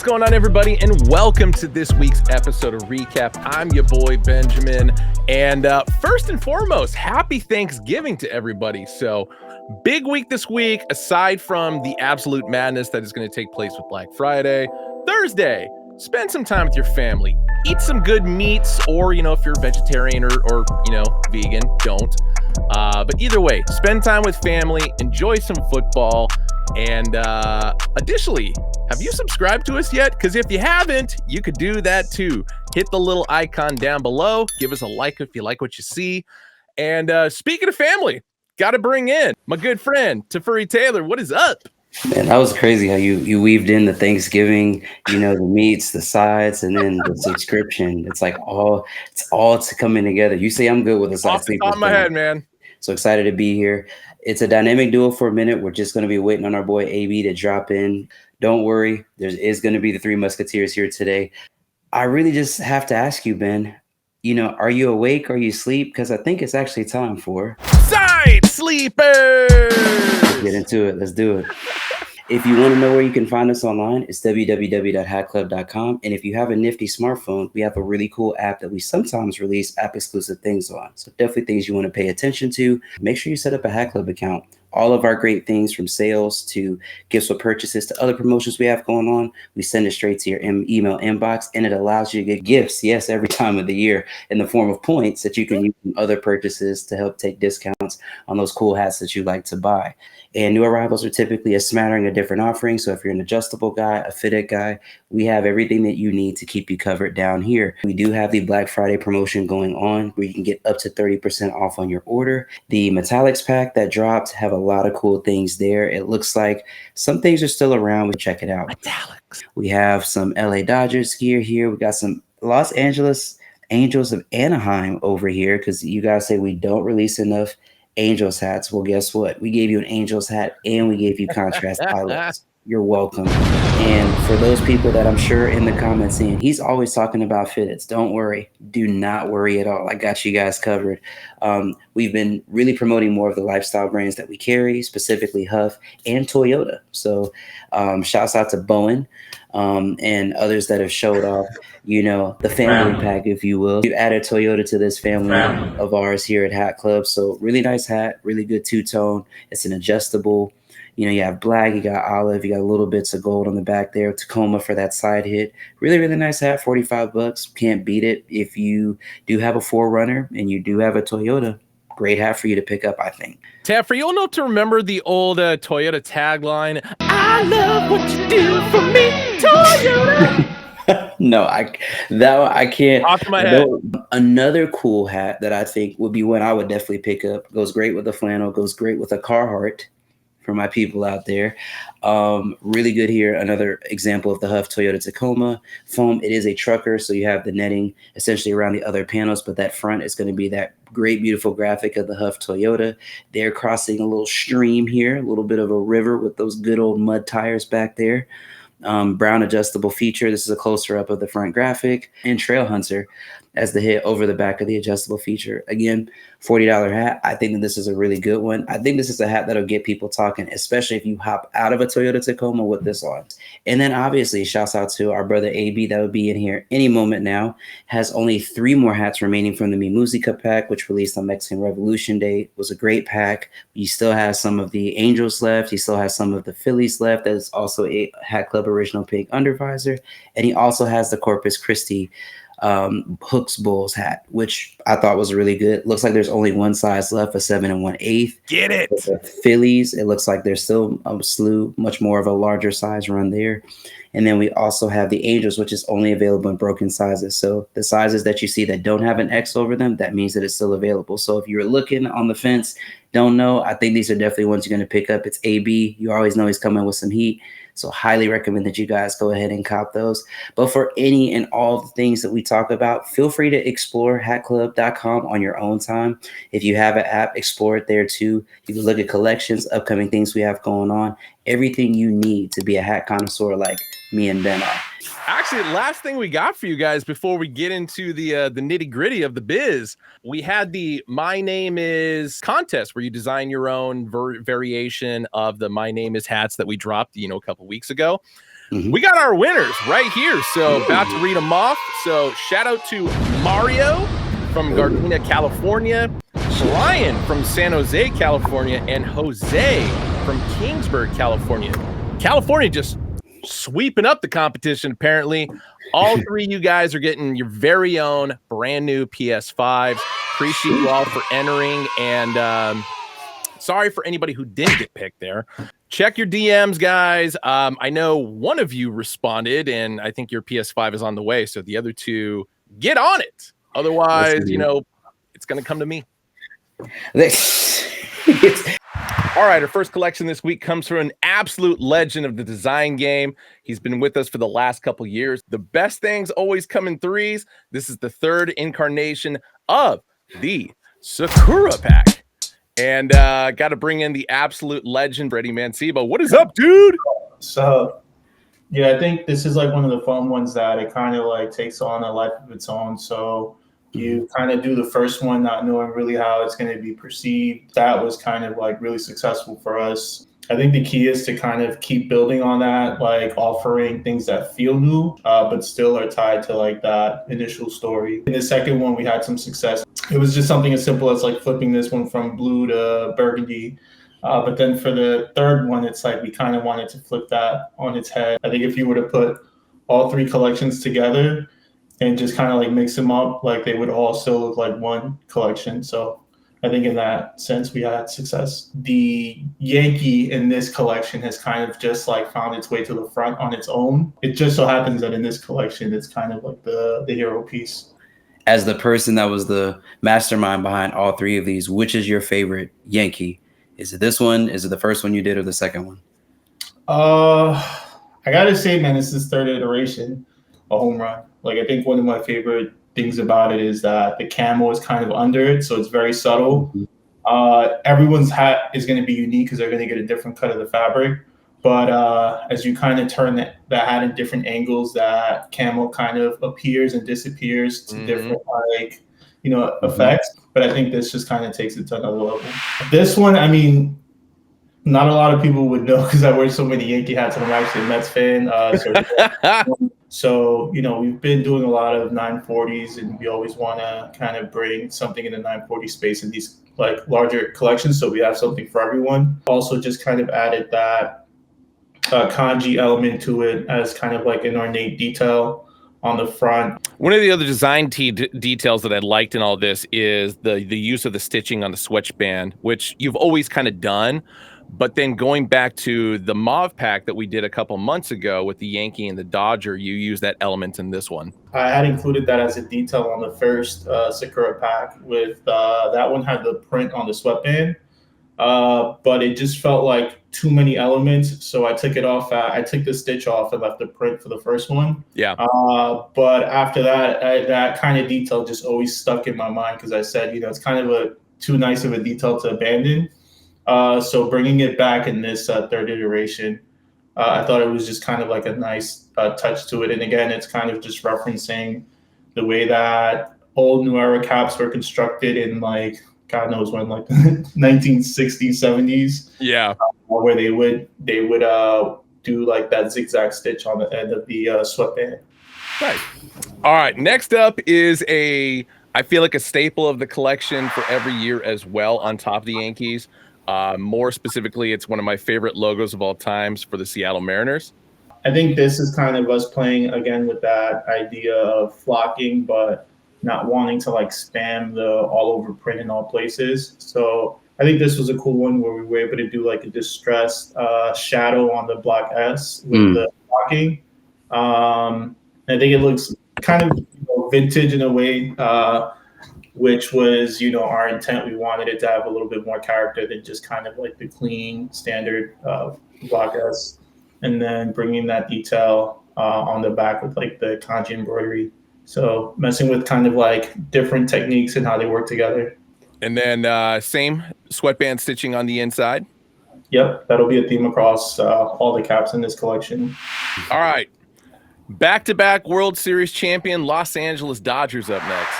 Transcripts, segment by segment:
going on, everybody? And welcome to this week's episode of Recap. I'm your boy, Benjamin. And first and foremost, happy Thanksgiving to everybody. So, big week this week, aside from the absolute madness that is going to take place with Black Friday. Thursday, spend some time with your family. Eat some good meats, or, if you're a vegetarian or vegan, don't. But either way, spend time with family, enjoy some football. And additionally, have you subscribed to us yet? Because if you haven't, you could do that too. Hit the little icon down below. Give us a like if you like what you see. And speaking of family, got to bring in my good friend, Tafuri Taylor. What is up? Man, that was crazy how you weaved in the Thanksgiving, the meats, the sides, and then the subscription. It's all coming together. You say I'm good with the sides. Off the top of my head, man. So excited to be here. It's a dynamic duo for a minute. We're just going to be waiting on our boy AB to drop in. Don't worry. There is going to be the Three Musketeers here today. I really just have to ask you, Ben, are you awake? Are you asleep? Because I think it's actually time for Side Sleepers. Let's get into it. Let's do it. If you want to know where you can find us online, it's www.hatclub.com. And if you have a nifty smartphone, we have a really cool app that we sometimes release app-exclusive things on. So definitely things you want to pay attention to. Make sure you set up a Hat Club account. All of our great things, from sales to gifts with purchases to other promotions we have going on, we send it straight to your email inbox, and it allows you to get gifts, yes, every time of the year, in the form of points that you can use in other purchases to help take discounts on those cool hats that you like to buy. And new arrivals are typically a smattering of different offerings. So if you're an adjustable guy, a fitted guy, we have everything that you need to keep you covered down here. We do have the Black Friday promotion going on where you can get up to 30% off on your order. The Metallics pack that dropped have a lot of cool things there. It looks like some things are still around. We check it out. Metallics. We have some LA Dodgers gear here. We got some Los Angeles Angels of Anaheim over here because you guys say we don't release enough Angels hats. Well, guess what? We gave you an Angels hat and we gave you contrast eyelets. You're welcome. And for those people that I'm sure in the comments saying he's always talking about fitteds, don't worry. Do not worry at all. I got you guys covered. We've been really promoting more of the lifestyle brands that we carry, specifically Huff and Toyota. So shouts out to Bowen and others that have showed off, the family pack, if you will. We've added Toyota to this family of ours here at Hat Club. So really nice hat, really good two-tone. It's an adjustable. You have black, you got olive, you got little bits of gold on the back there, Tacoma for that side hit. Really, really nice hat, $45. Can't beat it. If you do have a 4Runner and you do have a Toyota, great hat for you to pick up, I think. Taffer, you'll know to remember the old Toyota tagline, I love what you do for me, Toyota. No, I can't. Off my head. Another cool hat that I think would be one I would definitely pick up. Goes great with a flannel, goes great with a Carhartt. For my people out there. Really good here. Another example of the Huff Toyota Tacoma foam. It is a trucker, so you have the netting essentially around the other panels, but that front is going to be that great, beautiful graphic of the Huff Toyota. They're crossing a little stream here, a little bit of a river with those good old mud tires back there. Brown adjustable feature. This is a closer up of the front graphic, and Trail Hunter as the hit over the back of the adjustable feature. Again, $40 hat. I think that this is a really good one. I think this is a hat that'll get people talking, especially if you hop out of a Toyota Tacoma with this on. And then obviously, shouts out to our brother AB that will be in here any moment now. Has only 3 more hats remaining from the Mi Musica pack, which released on Mexican Revolution Day. It was a great pack. He still has some of the Angels left. He still has some of the Phillies left. That is also a Hat Club original pink undervisor. And he also has the Corpus Christi Hooks Bulls hat, which I thought was really good. Looks like there's only one size left, a 7 1/8. Get it. The Phillies, it looks like there's still a slew, much more of a larger size run there. And then we also have the Angels, which is only available in broken sizes. So the sizes that you see that don't have an X over them, that means that it's still available. So if you're looking on the fence, don't know, I think these are definitely ones you're going to pick up. It's AB. You always know he's coming with some heat. So highly recommend that you guys go ahead and cop those. But for any and all the things that we talk about, feel free to explore hatclub.com on your own time. If you have an app, explore it there too. You can look at collections, upcoming things we have going on, everything you need to be a hat connoisseur like me and Ben are. Actually, last thing we got for you guys before we get into the nitty gritty of the biz, we had the My Name Is contest where you design your own variation of the My Name Is hats that we dropped, a couple weeks ago. We got our winners right here. So about to read them off. So shout out to Mario from Gardena, California, Brian from San Jose, California, and Jose from Kingsburg, California. California just sweeping up the competition, apparently. All three of you guys are getting your very own brand new PS5s. Appreciate you all for entering, and sorry for anybody who didn't get picked there. Check your DMs, guys. I know one of you responded, and I think your PS5 is on the way, so the other two, get on it. Otherwise, it's going to come to me. All right, our first collection this week comes from an absolute legend of the design game. He's been with us for the last couple years. The best things always come in threes. This is the third incarnation of the Sakura pack. And got to bring in the absolute legend, Freddy Mancebo. What is up, dude? So, yeah, I think this is like one of the fun ones that it kind of like takes on a life of its own. So you kind of do the first one not knowing really how it's going to be perceived. That was kind of like really successful for us. I think the key is to kind of keep building on that, like offering things that feel new, but still are tied to like that initial story. In the second one, we had some success. It was just something as simple as like flipping this one from blue to burgundy. But then for the third one, it's like we kind of wanted to flip that on its head. I think if you were to put all three collections together and just kind of like mix them up, like they would all still look like one collection. So I think in that sense, we had success. The Yankee in this collection has kind of just like found its way to the front on its own. It just so happens that in this collection, it's kind of like the hero piece. As the person that was the mastermind behind all three of these, which is your favorite Yankee? Is it this one? Is it the first one you did or the second one? I gotta say, man, it's this third iteration, a home run. Like, I think one of my favorite things about it is that the camo is kind of under it, so it's very subtle. Everyone's hat is going to be unique because they're going to get a different cut of the fabric. But as you kind of turn that hat in different angles, that camo kind of appears and disappears to different effects. But I think this just kind of takes it to another level. This one, I mean, not a lot of people would know because I wear so many Yankee hats and I'm actually a Mets fan. So, we've been doing a lot of 940s and we always want to kind of bring something in the 940 space in these like larger collections. So we have something for everyone. Also just kind of added that kanji element to it as kind of like an ornate detail on the front. One of the other design details that I liked in all this is the use of the stitching on the sweatband, which you've always kind of done. But then going back to the mauve pack that we did a couple months ago with the Yankee and the Dodger, you use that element in this one. I had included that as a detail on the first Sakura pack with that one had the print on the sweatband, but it just felt like too many elements. So I took it off. I took the stitch off and left the print for the first one. Yeah. But after that, that kind of detail just always stuck in my mind because I said, it's kind of too nice of a detail to abandon. So bringing it back in this third iteration, I thought it was just kind of like a nice touch to it. And again, it's kind of just referencing the way that old New Era caps were constructed in like, God knows when, like 1960s, 70s. Yeah. Where they would do like that zigzag stitch on the end of the sweatband. Right. All right. Next up is I feel like a staple of the collection for every year as well on top of the Yankees. More specifically, it's one of my favorite logos of all times for the Seattle Mariners. I think this is kind of us playing again with that idea of flocking, but not wanting to like spam the all over print in all places. So I think this was a cool one where we were able to do like a distressed shadow on the block S with the flocking. I think it looks kind of vintage in a way. Which was, our intent. We wanted it to have a little bit more character than just kind of like the clean standard block S. And then bringing that detail on the back with like the kanji embroidery. So messing with kind of like different techniques and how they work together. And then same sweatband stitching on the inside. Yep, that'll be a theme across all the caps in this collection. All right. Back-to-back World Series champion Los Angeles Dodgers up next.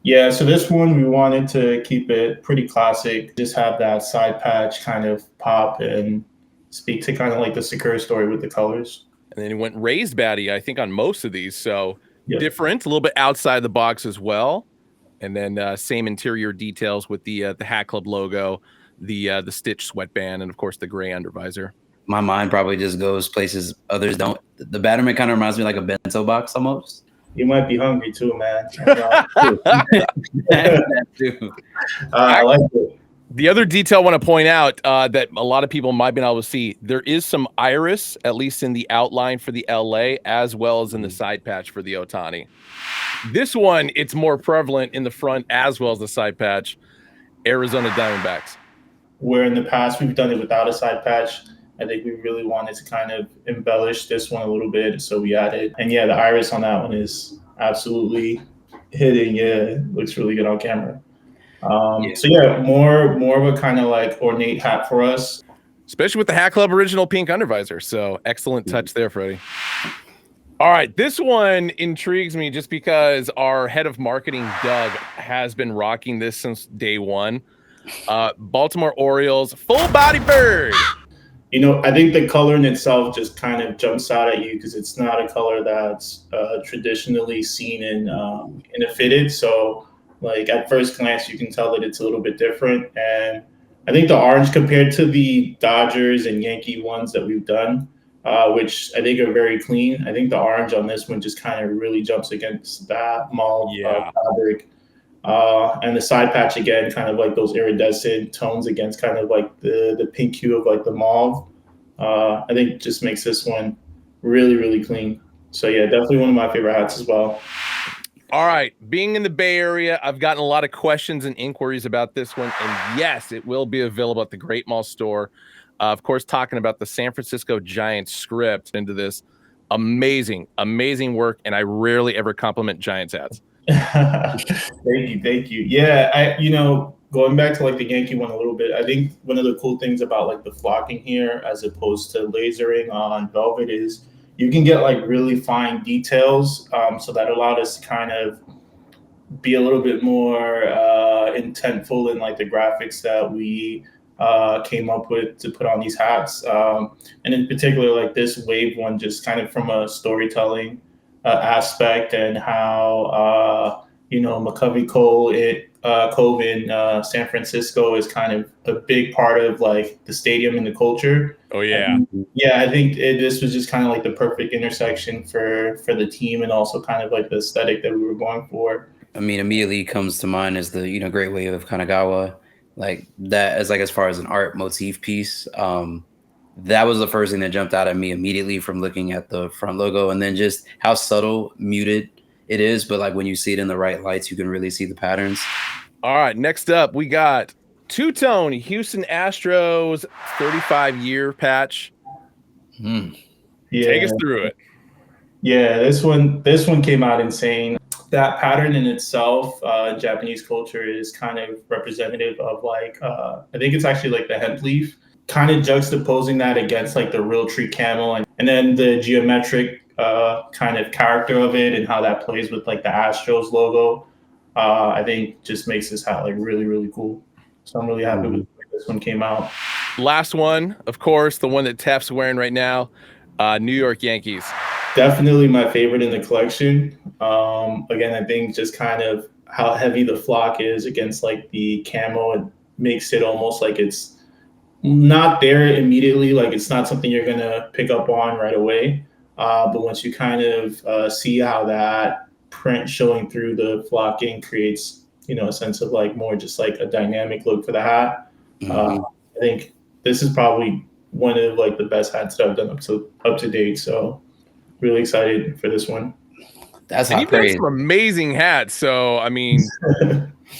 Yeah, so this one we wanted to keep it pretty classic, just have that side patch kind of pop and speak to kind of like the Sakura story with the colors. And then he went raised batty, I think, on most of these. So Yep. different, a little bit outside the box as well. And then same interior details with the Hat Club logo, the stitch sweatband, and of course the gray undervisor. My mind probably just goes places others don't. The Batterman kind of reminds me like a bento box almost. You might be hungry too, man. That too. I like it. The other detail I want to point out that a lot of people might be able to see, there is some iris, at least in the outline for the LA, as well as in the side patch for the Ohtani. This one, it's more prevalent in the front as well as the side patch. Arizona Diamondbacks. Where in the past we've done it without a side patch, I think we really wanted to kind of embellish this one a little bit, so we added. And yeah, the iris on that one is absolutely hitting. Yeah, it looks really good on camera. So yeah, more of a kind of like ornate hat for us, especially with the Hat Club original pink undervisor. So excellent touch there, Freddie. All right, this one intrigues me just because our head of marketing, Doug, has been rocking this since day one. Baltimore Orioles, full body bird. You know, I think the color in itself just kind of jumps out at you because it's not a color that's traditionally seen in a fitted. So, like at first glance, you can tell that it's a little bit different. And I think the orange compared to the Dodgers and Yankee ones that we've done, which I think are very clean. I think the orange on this one just kind of really jumps against that mauve fabric. And the side patch, again, kind of like those iridescent tones against kind of like the pink hue of like the mauve. I think just makes this one really, really clean. So yeah, definitely one of my favorite hats as well. All right, being in the Bay Area, I've gotten a lot of questions and inquiries about this one. And yes, it will be available at the Great Mall store. Of course, talking about the San Francisco Giants script into this. Amazing, amazing work. And I rarely ever compliment Giants hats. Thank you. Yeah, going back to like the Yankee one a little bit, I think one of the cool things about like the flocking here as opposed to lasering on velvet is you can get like really fine details. So that allowed us to kind of be a little bit more intentful in like the graphics that we came up with to put on these hats. And in particular, like this wave one, just kind of from a storytelling aspect and how, McCovey Cove in San Francisco is kind of a big part of like the stadium and the culture. Oh yeah. I think this was just kind of like the perfect intersection for the team and also kind of like the aesthetic that we were going for. I mean, immediately comes to mind is the, Great Wave of Kanagawa, like that as like, as far as an art motif piece. That was the first thing that jumped out at me immediately from looking at the front logo, and then just how subtle, muted it is. But like when you see it in the right lights, you can really see the patterns. All right, next up, we got two-tone Houston Astros 35-year patch. Yeah. Take us through it. Yeah, this one came out insane. That pattern in itself, Japanese culture, is kind of representative of like, I think it's actually like the hemp leaf, kind of juxtaposing that against like the real tree camel and then the geometric kind of character of it and how that plays with like the Astros logo. I think just makes this hat like really, really cool. So I'm really happy with the way this one came out. Last one, of course, the one that Tef's wearing right now, New York Yankees. Definitely my favorite in the collection. Again, I think just kind of how heavy the flock is against like the camo, it makes it almost like it's not there immediately. Like it's not something you're going to pick up on right away. But once you kind of see how that print showing through the flocking creates, a sense of like more just like a dynamic look for the hat. I think this is probably one of like the best hats that I've done up to date. So really excited for this one. That's hot praise. You've got some amazing hats. So, I mean,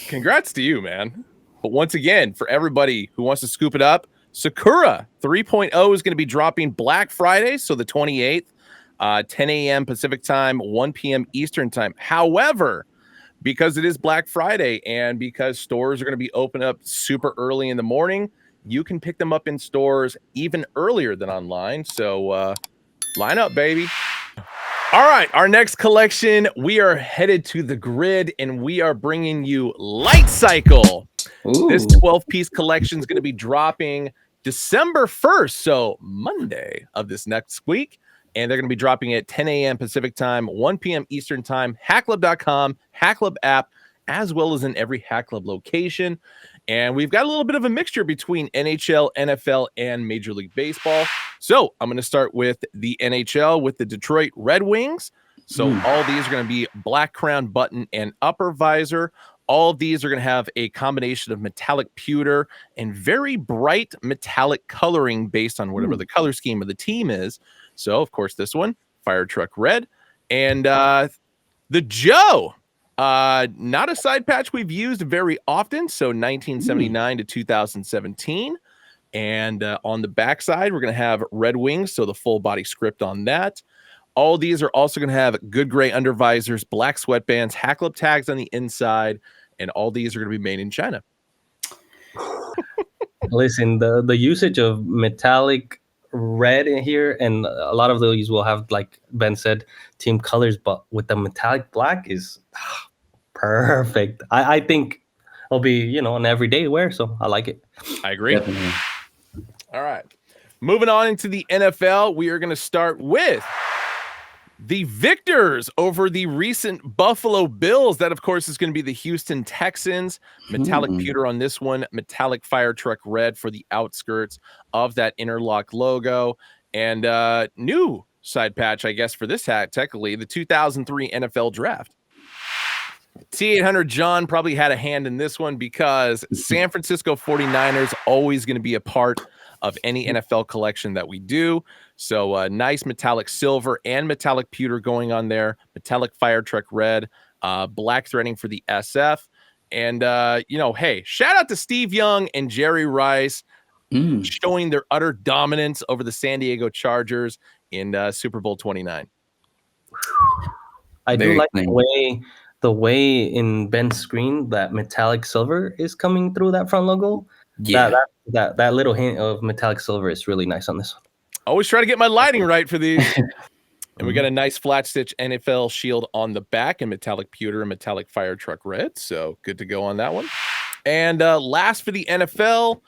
congrats to you, man. But once again, for everybody who wants to scoop it up, Sakura 3.0 is going to be dropping Black Friday, so the 28th, 10 a.m. Pacific time, 1 p.m. Eastern time. However, because it is Black Friday and because stores are going to be open up super early in the morning, you can pick them up in stores even earlier than online. So line up, baby. All right, our next collection, we are headed to the grid and we are bringing you Lightcycle. Ooh. This 12-piece collection is going to be dropping December 1st, so Monday of this next week. And they're going to be dropping at 10 a.m. Pacific time, 1 p.m. Eastern time, hacklub.com, Hacklub app, as well as in every Hacklub location. And we've got a little bit of a mixture between NHL, NFL, and Major League Baseball. So I'm going to start with the NHL with the Detroit Red Wings. So all these are going to be black crown button and upper visor. All of these are going to have a combination of metallic pewter and very bright metallic coloring based on whatever the color scheme of the team is. So, of course, this one, Fire Truck Red. And the Joe, not a side patch we've used very often. So 1979 to 2017. And on the backside, we're going to have Red Wings. So the full body script on that. All these are also going to have good gray undervisors, black sweatbands, Hacklub tags on the inside, and all these are going to be made in China. Listen, the usage of metallic red in here, and a lot of those will have, like Ben said, team colors, but with the metallic black is perfect. I think it'll be, an everyday wear, so I like it. I agree. Definitely. All right. Moving on into the NFL, we are going to start with the victors over the recent Buffalo Bills. That, of course, is going to be the Houston Texans. Metallic pewter on this one. Metallic fire truck red for the outskirts of that interlock logo. And new side patch, I guess, for this hat, technically, the 2003 NFL Draft. T800 John probably had a hand in this one because San Francisco 49ers always going to be a part of any NFL collection that we do. So nice metallic silver and metallic pewter going on there. Metallic fire truck red, black threading for the SF. And, hey, shout out to Steve Young and Jerry Rice showing their utter dominance over the San Diego Chargers in Super Bowl 29. I do like the way in Ben's screen that metallic silver is coming through that front logo. Yeah, that little hint of metallic silver is really nice on this one. Always try to get my lighting right for these. And we got a nice flat stitch NFL shield on the back in metallic pewter and metallic fire truck red. So good to go on that one. And last for the NFL,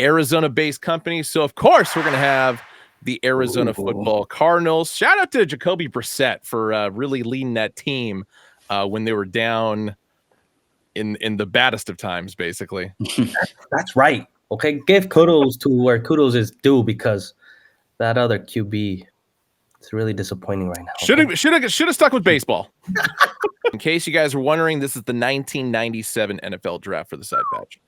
Arizona-based company. So, of course, we're going to have the Arizona Football Cardinals. Shout out to Jacoby Brissett for really leading that team when they were down in the baddest of times, basically. That's right. Okay, give kudos to where kudos is due, because that other QB is really disappointing right now. Should have stuck with baseball. In case you guys were wondering, this is the 1997 NFL Draft for the side patch.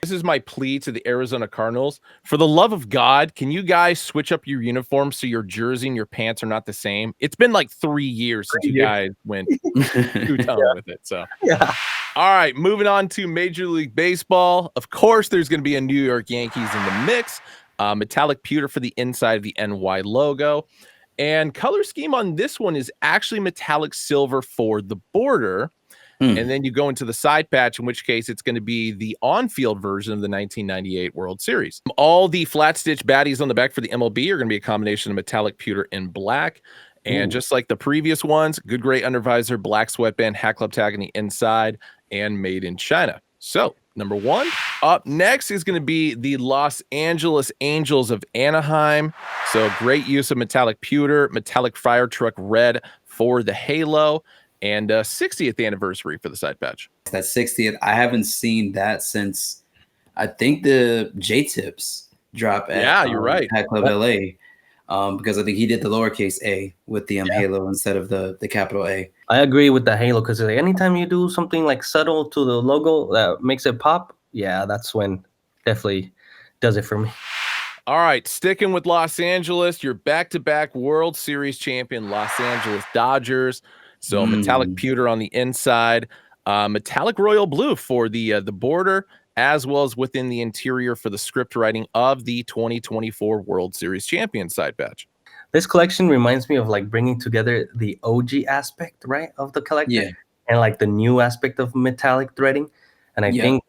This is my plea to the Arizona Cardinals. For the love of God, can you guys switch up your uniforms so your jersey and your pants are not the same? It's been like 3 years since you guys went two-tone with it. So, all right, moving on to Major League Baseball. Of course, there's going to be a New York Yankees in the mix. Metallic pewter for the inside of the NY logo. And color scheme on this one is actually metallic silver for the border. And then you go into the side patch, in which case it's going to be the on-field version of the 1998 World Series. All the flat stitch baddies on the back for the MLB are going to be a combination of metallic pewter and black. And just like the previous ones, good gray undervisor, black sweatband, Hacklub tag on the inside, and made in China. So number one up next is going to be the Los Angeles Angels of Anaheim. So great use of metallic pewter, metallic fire truck red for the halo. And 60th anniversary for the side patch. That 60th, I haven't seen that since I think the J-Tips drop at you're right. Club LA, because I think he did the lowercase a with the halo instead of the capital A. I agree with the halo, because anytime you do something like subtle to the logo that makes it pop, that's when definitely does it for me. All right, sticking with Los Angeles, your back-to-back World Series champion, Los Angeles Dodgers. So metallic pewter on the inside, metallic royal blue for the border, as well as within the interior for the script writing of the 2024 World Series champion side patch. This collection reminds me of like bringing together the OG aspect, right, of the collector, and like the new aspect of metallic threading. And I think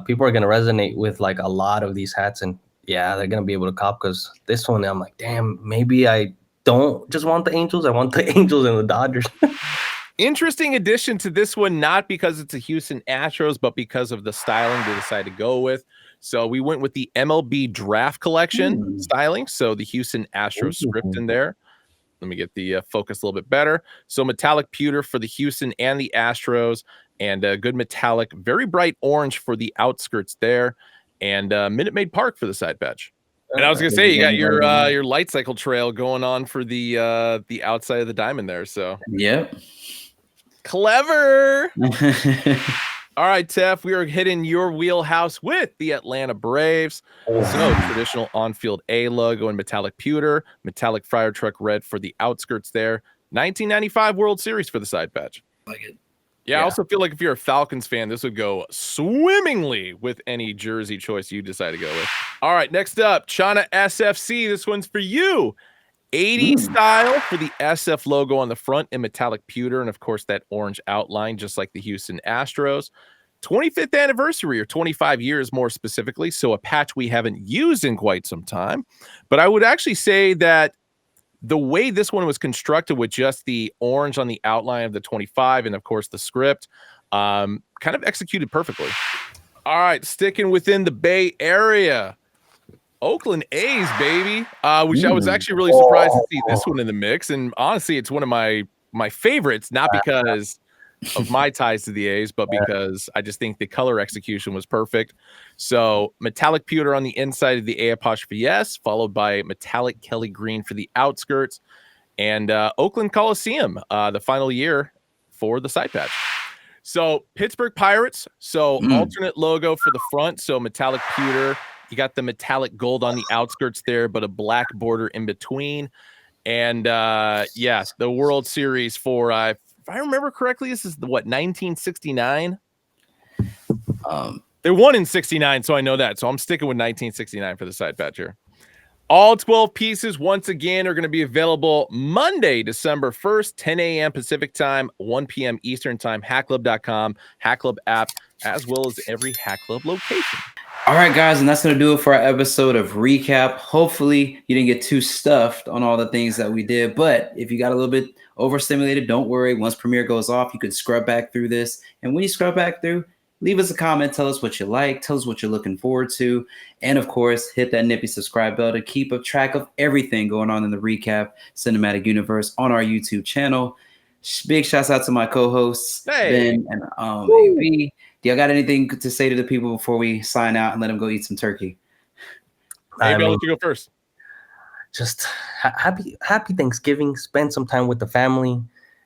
people are going to resonate with like a lot of these hats, and they're going to be able to cop, because this one, I'm like, damn, maybe I don't just want the Angels. I want the Angels and the Dodgers. Interesting addition to this one, not because it's a Houston Astros, but because of the styling they decided to go with. So we went with the MLB draft collection styling. So the Houston Astros script in there. Let me get the focus a little bit better. So metallic pewter for the Houston and the Astros, and a good metallic, very bright orange for the outskirts there, and Minute Maid Park for the side patch. And I was gonna say, you got your Lightcycle trail going on for the outside of the diamond there. So yep, clever. All right, Tef, we are hitting your wheelhouse with the Atlanta Braves. So traditional on-field A logo in metallic pewter, metallic fire truck red for the outskirts there. 1995 World Series for the side patch. Like it. Yeah, I also feel like if you're a Falcons fan, this would go swimmingly with any jersey choice you decide to go with. All right, next up, China SFC. This one's for you. 80 style for the SF logo on the front in metallic pewter, and of course that orange outline, just like the Houston Astros. 25th anniversary, or 25 years more specifically, so a patch we haven't used in quite some time. But I would actually say that the way this one was constructed with just the orange on the outline of the 25 and of course the script, kind of executed perfectly. All right, sticking within the Bay Area, Oakland A's, baby, which I was actually really surprised to see this one in the mix. And honestly, it's one of my favorites, not because of my ties to the A's, but because I just think the color execution was perfect. So metallic pewter on the inside of the A apostrophe S, followed by metallic Kelly green for the outskirts, and Oakland Coliseum, the final year for the side patch. So Pittsburgh Pirates, so alternate logo for the front, so metallic pewter. You got the metallic gold on the outskirts there, but a black border in between. And yes, the World Series for, if I remember correctly, this is the 1969? They won in 69, so I know that. So I'm sticking with 1969 for the side patch here. All 12 pieces, once again, are going to be available Monday, December 1st, 10 a.m. Pacific time, 1 p.m. Eastern time, hackclub.com, Hack Club app, as well as every Hack Club location. All right, guys, and that's going to do it for our episode of Recap. Hopefully, you didn't get too stuffed on all the things that we did, but if you got a little bit overstimulated, don't worry. Once Premiere goes off, you can scrub back through this, and when you scrub back through, leave us a comment, tell us what you like, tell us what you're looking forward to, and of course, hit that nippy subscribe bell to keep a track of everything going on in the Recap Cinematic Universe on our YouTube channel. Big shouts out to my co-hosts, Ben and AB. Do y'all got anything to say to the people before we sign out and let them go eat some turkey? Maybe I'll let you go first. Just happy Thanksgiving. Spend some time with the family.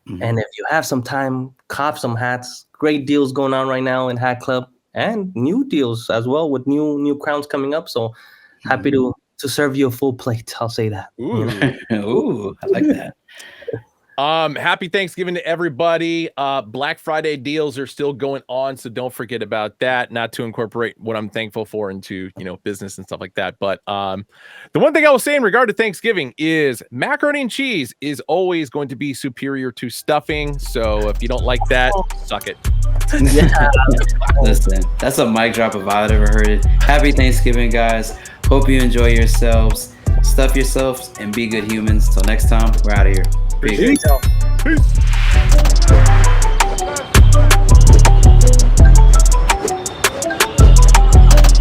And if you have some time, cop some hats. Great deals going on right now in Hat Club, and new deals as well with new crowns coming up. So happy to serve you a full plate. I'll say that. Ooh, I like that. Happy Thanksgiving to everybody. Black Friday deals are still going on, so don't forget about that. Not to incorporate what I'm thankful for into, business and stuff like that. But the one thing I will say in regard to Thanksgiving is macaroni and cheese is always going to be superior to stuffing. So if you don't like that, suck it. Yeah. Listen, that's a mic drop if I've ever heard it. Happy Thanksgiving, guys. Hope you enjoy yourselves. Stuff yourselves and be good humans. Till next time, we're out of here. Peace.